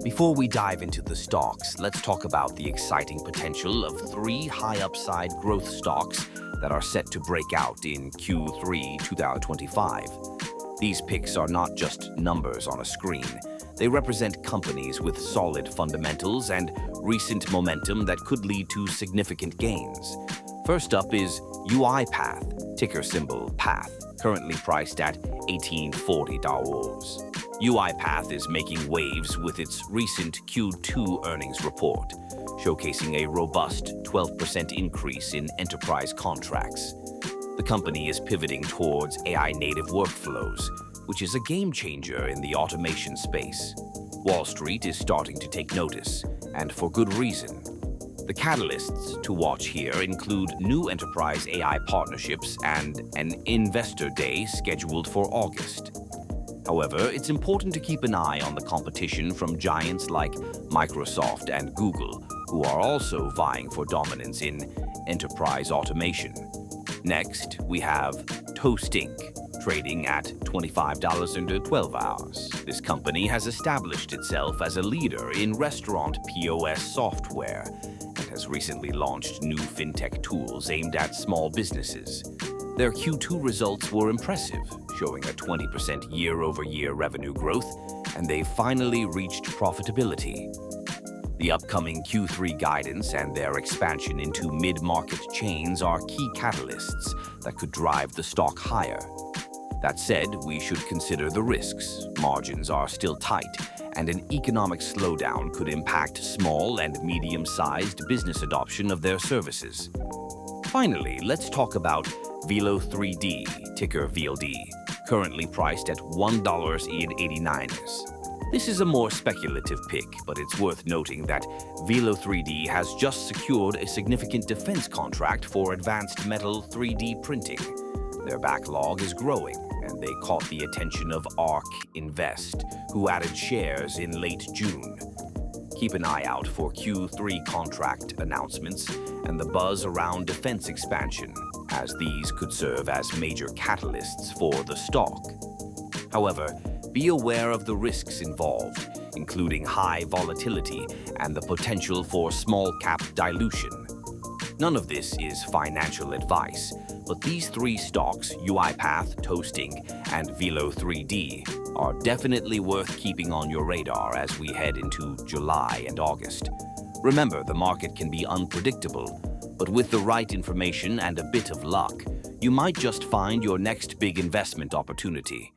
Before we dive into the stocks, let's talk about the exciting potential of three high-upside growth stocks that are set to break out in Q3 2025. These picks are not just numbers on a screen. They represent companies with solid fundamentals and recent momentum that could lead to significant gains. First up is UiPath, ticker symbol PATH, currently priced at $1840. UiPath is making waves with its recent Q2 earnings report, showcasing a robust 12% increase in enterprise contracts. The company is pivoting towards AI-native workflows, which is a game-changer in the automation space. Wall Street is starting to take notice, and for good reason. The catalysts to watch here include new enterprise AI partnerships and an investor day scheduled for August. However, it's important to keep an eye on the competition from giants like Microsoft and Google, who are also vying for dominance in enterprise automation. Next, we have Toast Inc., trading at $25 under 12 hours. This company has established itself as a leader in restaurant POS software and has recently launched new fintech tools aimed at small businesses. Their Q2 results were impressive, showing a 20% year-over-year revenue growth, and they finally reached profitability. The upcoming Q3 guidance and their expansion into mid-market chains are key catalysts that could drive the stock higher. That said, we should consider the risks. Margins are still tight, and an economic slowdown could impact small and medium-sized business adoption of their services. Finally, let's talk about Velo3D, ticker VLD, currently priced at $1.89. This is a more speculative pick, but it's worth noting that Velo3D has just secured a significant defense contract for advanced metal 3D printing. Their backlog is growing, and they caught the attention of ARK Invest, who added shares in late June. Keep an eye out for Q3 contract announcements and the buzz around defense expansion, as these could serve as major catalysts for the stock. However, be aware of the risks involved, including high volatility and the potential for small-cap dilution. None of this is financial advice, but these three stocks, UiPath, Toast Inc., and Velo3D, are definitely worth keeping on your radar as we head into July and August. Remember, the market can be unpredictable, but with the right information and a bit of luck, you might just find your next big investment opportunity.